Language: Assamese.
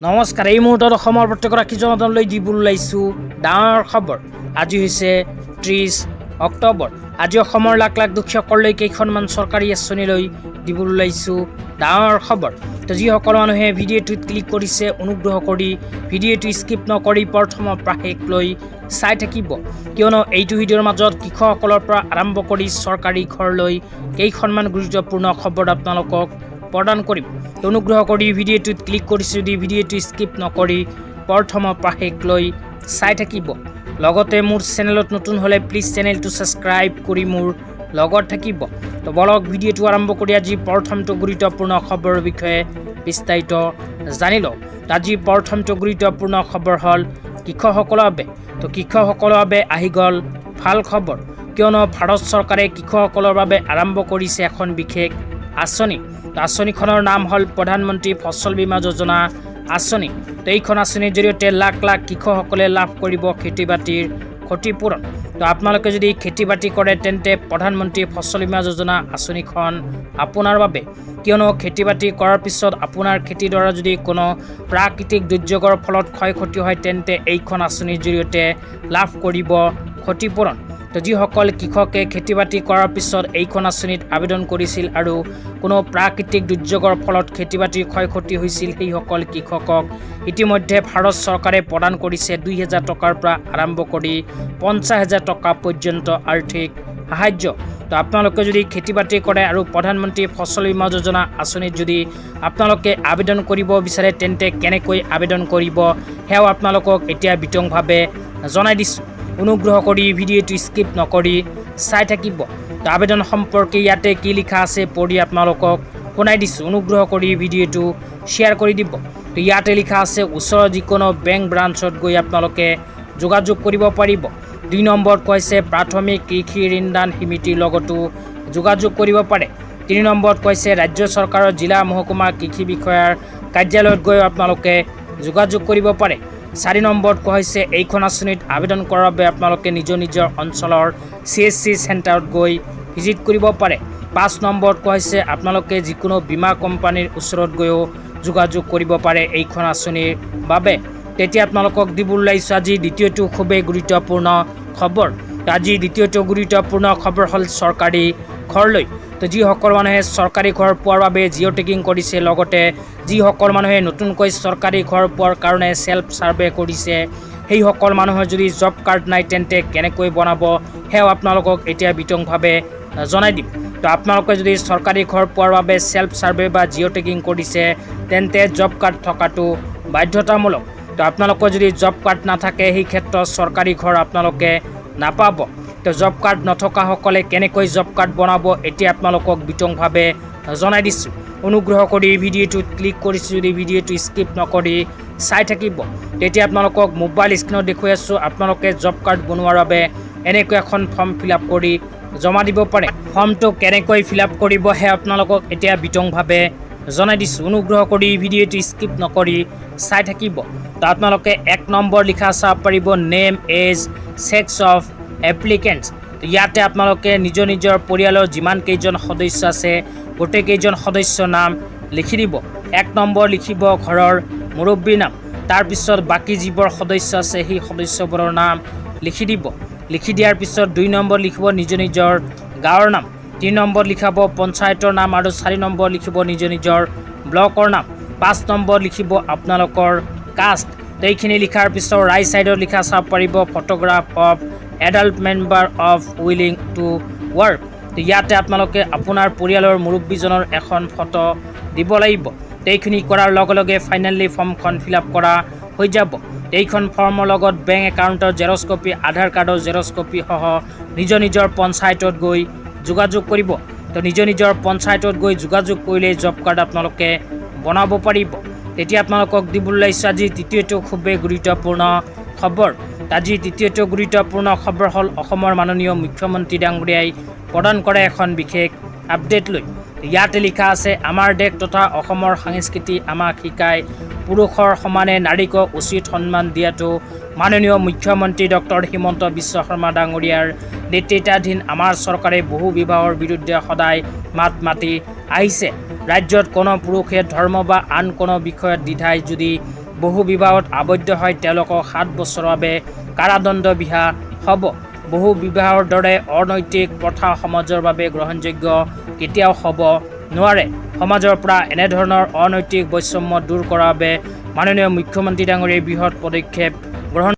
নমস্কাৰ। এই মুহূৰ্তত অসমৰ প্ৰত্যেকগৰাকী জনতালৈ দিবলৈ ওলাইছোঁ ডাঙৰ খবৰ। আজি হৈছে 30 অক্টোবৰ। আজি অসমৰ লাখ লাখ দুখীয়াসকললৈ কেইখনমান চৰকাৰী আঁচনিলৈ দিবলৈ ওলাইছোঁ ডাঙৰ খবৰ। তো যিসকল মানুহে ভিডিঅ'টোত ক্লিক কৰিছে, অনুগ্ৰহ কৰি ভিডিঅ'টো স্কিপ নকৰি প্ৰথমৰ পৰা শেষলৈ চাই থাকিব, কিয়নো এইটো ভিডিঅ'ৰ মাজত কৃষকসকলৰ পৰা আৰম্ভ কৰি চৰকাৰী ঘৰলৈ কেইখনমান গুৰুত্বপূৰ্ণ খবৰ আপোনালোকক প্ৰদান কৰিম। অনুগ্ৰহ কৰি ভিডিঅ'টোত ক্লিক কৰিছে যদি ভিডিঅ'টো স্কিপ নকৰি প্ৰথমৰ পৰা শেষলৈ চাই থাকিব। লগতে মোৰ চেনেলত নতুন হ'লে প্লিজ চেনেলটো ছাবস্ক্ৰাইব কৰি মোৰ লগত থাকিব। তো বলক ভিডিঅ'টো আৰম্ভ কৰি আজি প্ৰথমটো গুৰুত্বপূৰ্ণ খবৰৰ বিষয়ে বিস্তাৰিত জানি লওঁ। আজি প্ৰথমটো গুৰুত্বপূৰ্ণ খবৰ হ'ল কৃষকসকলৰ বাবে। তো কৃষকসকলৰ বাবে আহি গ'ল ভাল খবৰ, কিয়নো ভাৰত চৰকাৰে কৃষকসকলৰ বাবে আৰম্ভ কৰিছে এখন বিশেষ আঁচনি। আঁচনিখনৰ নাম হ'ল প্ৰধানমন্ত্ৰী ফচল বীমা যোজনা আঁচনি। তো এইখন আঁচনিৰ জৰিয়তে লাখ লাখ কৃষকসকলে লাভ কৰিব খেতি বাতিৰ ক্ষতিপূৰণ। তো আপোনালোকে যদি খেতি বাতি কৰে তেন্তে প্ৰধানমন্ত্ৰী ফচল বীমা যোজনা আঁচনিখন আপোনাৰ বাবে, কিয়নো খেতি বাতি কৰাৰ পিছত আপোনাৰ খেতিডৰা যদি কোনো প্ৰাকৃতিক দুৰ্যোগৰ ফলত ক্ষয় ক্ষতি হয় তেন্তে এইখন আঁচনিৰ জৰিয়তে লাভ কৰিব ক্ষতিপূৰণ। তো যিসকল কৃষকে খেতি বাতি কৰাৰ পিছত এইখন আঁচনিত আবেদন কৰিছিল আৰু কোনো প্ৰাকৃতিক দুৰ্যোগৰ ফলত খেতি বাতিৰ ক্ষয় ক্ষতি হৈছিল, সেইসকল কৃষকক ইতিমধ্যে ভাৰত চৰকাৰে প্ৰদান কৰিছে 2,000 টকাৰ পৰা আৰম্ভ কৰি 50,000 টকা পৰ্যন্ত আৰ্থিক সাহায্য। তো আপোনালোকে যদি খেতি বাতি কৰে আৰু প্ৰধানমন্ত্ৰী ফচল বীমা যোজনা আঁচনিত যদি আপোনালোকে আবেদন কৰিব বিচাৰে তেন্তে কেনেকৈ আবেদন কৰিব সেয়াও আপোনালোকক এতিয়া বিতংভাৱে জনাই দিছোঁ। অনুগ্ৰহ কৰি ভিডিঅ'টো স্কিপ নকৰি চাই থাকিব। তো আবেদন সম্পৰ্কে ইয়াতে কি লিখা আছে পঢ়ি আপোনালোকক শুনাই দিছোঁ। অনুগ্ৰহ কৰি ভিডিঅ'টো শ্বেয়াৰ কৰি দিব। তো ইয়াতে লিখা আছে ওচৰৰ যিকোনো বেংক ব্ৰাঞ্চত গৈ আপোনালোকে যোগাযোগ কৰিব পাৰিব। 2 নম্বৰত কৈছে প্ৰাথমিক কৃষি ঋণদান সমিতিৰ লগতো যোগাযোগ কৰিব পাৰে। 3 নম্বৰত কৈছে ৰাজ্য চৰকাৰৰ জিলা মহকুমা কৃষি বিষয়াৰ কাৰ্যালয়ত গৈ আপোনালোকে যোগাযোগ কৰিব পাৰে। 4 নম্বৰত কোৱা হৈছে এইখন আঁচনিত আবেদন কৰাৰ বাবে আপোনালোকে নিজৰ অঞ্চলৰ CSC চেণ্টাৰত গৈ ভিজিট কৰিব পাৰে। 5 নম্বৰত কোৱা হৈছে আপোনালোকে যিকোনো বীমা কোম্পানীৰ ওচৰত গৈও যোগাযোগ কৰিব পাৰে এইখন আঁচনিৰ বাবে। তেতিয়া আপোনালোকক দিবলৈ ওলাইছোঁ আজি দ্বিতীয়টো খুবেই গুৰুত্বপূৰ্ণ খবৰ। আজি দ্বিতীয়টো গুৰুত্বপূৰ্ণ খবৰ হ'ল চৰকাৰী ঘৰলৈ। তো যিসকল মানুহে চৰকাৰী ঘৰ পোৱাৰ বাবে জিঅ' টেগিং কৰিছে, লগতে যিসকল মানুহে নতুনকৈ চৰকাৰী ঘৰ পোৱাৰ কাৰণে চেল্ফ ছাৰ্ভে কৰিছে, সেইসকল মানুহৰ যদি জব কাৰ্ড নাই তেন্তে কেনেকৈ বনাব সেয়াও আপোনালোকক এতিয়া বিতংভাৱে জনাই দিম। তো আপোনালোকে যদি চৰকাৰী ঘৰ পোৱাৰ বাবে চেল্ফ ছাৰ্ভে বা জিঅ' টেগিং কৰিছে তেন্তে জব কাৰ্ড থকাটো বাধ্যতামূলক। তো আপোনালোকৰ যদি জব কাৰ্ড নাথাকে সেই ক্ষেত্ৰত চৰকাৰী ঘৰ আপোনালোকে নাপাব। তো জব কাৰ্ড নথকাসকলে কেনেকৈ জব কাৰ্ড বনাব এতিয়া আপোনালোকক বিতংভাৱে জনাই দিছোঁ। অনুগ্ৰহ কৰি ভিডিঅ'টোত ক্লিক কৰিছোঁ যদি ভিডিঅ'টো স্কিপ নকৰি চাই থাকিব। তেতিয়া আপোনালোকক মোবাইল স্ক্ৰীণত দেখুৱাই আছোঁ আপোনালোকে জব কাৰ্ড বনোৱাৰ বাবে এনেকৈ এখন ফৰ্ম ফিল আপ কৰি জমা দিব পাৰে। ফৰ্মটো কেনেকৈ ফিল আপ কৰিব সেয়া আপোনালোকক এতিয়া বিতংভাৱে জনাই দিছোঁ। অনুগ্ৰহ কৰি ভিডিঅ'টো স্কিপ নকৰি চাই থাকিব। তো আপোনালোকে 1 নম্বৰ লিখা চাব পাৰিব নেম এজ ছেক্স অফ এপ্লিকেণ্টছ। ইয়াতে আপোনালোকে নিজৰ পৰিয়ালৰ যিমান কেইজন সদস্য আছে গোটেইকেইজন সদস্যৰ নাম লিখি দিব। 1 নম্বৰ লিখিব ঘৰৰ মুৰব্বীৰ নাম, তাৰপিছত বাকী যিবোৰ সদস্য আছে সেই সদস্যবোৰৰ নাম লিখি দিব। লিখি দিয়াৰ পিছত 2 নম্বৰ লিখিব নিজৰ গাঁৱৰ নাম, 3 নম্বৰ লিখাব পঞ্চায়তৰ নাম আৰু 4 নম্বৰ লিখিব নিজৰ ব্লকৰ নাম, 5 নম্বৰ লিখিব আপোনালোকৰ কাষ্ট। তো এইখিনি লিখাৰ পিছত ৰাইট ছাইডত লিখা চাব পাৰিব photograph of adult member of willing to work. তো ইয়াতে আপোনালোকে আপোনাৰ পৰিয়ালৰ মুৰব্বীজনৰ এখন ফটো দিব লাগিব। এইখিনি কৰাৰ লগে লগে ফাইনেলি ফৰ্মখন ফিল আপ কৰা হৈ যাব। এইখন ফৰ্মৰ লগত বেংক একাউণ্টৰ জেৰক্স কপি, আধাৰ কাৰ্ডৰ জেৰক্স কপি সহ নিজৰ পঞ্চায়তত গৈ যোগাযোগ কৰিব। তো নিজৰ পঞ্চায়তত গৈ যোগাযোগ কৰিলে জব কাৰ্ড আপোনালোকে বনাব পাৰিব। তেতিয়া আপোনালোকক দিবলৈ ওলাইছোঁ আজি তৃতীয়টো খুবেই গুৰুত্বপূৰ্ণ খবৰ। আজি তৃতীয়টো গুৰুত্বপূৰ্ণ খবৰ হ'ল অসমৰ মাননীয় মুখ্যমন্ত্ৰী ডাঙৰীয়াই প্ৰদান কৰে এখন বিশেষ আপডেট লৈ। ইয়াতে লিখা আছে আমাৰ দেশ তথা অসমৰ সংস্কৃতি আমাক শিকায় পুৰুষৰ সমানে নাৰীকক উচিত সন্মান দিয়াটো মাননীয় মুখ্যমন্ত্ৰী ডক্টৰ হিমন্ত বিশ্ব শৰ্মা ডাঙৰীয়াৰ নেতৃত্বাধীন আমাৰ চৰকাৰে বহু বিবাহৰ বিৰুদ্ধে সদায় মাত মাতি আহিছে। ৰাজ্যত কোনো পুৰুষে ধৰ্ম বা আন কোনো বিষয়ত দ্বিধাই যদি বহু বিবাহত আবদ্ধ হয় তেওঁলোকক 7 বছৰৰ বাবে কাৰাদণ্ড বিহা হ'ব। বহু বিবাহৰ দৰে অনৈতিক প্ৰথা সমাজৰ বাবে গ্ৰহণযোগ্য কেতিয়াও হ'ব নোৱাৰে। সমাজৰ পৰা এনেধৰণৰ অনৈতিক বৈষম্য দূৰ কৰাৰ বাবে মাননীয় মুখ্যমন্ত্ৰী ডাঙৰীয়াই বৃহৎ পদক্ষেপ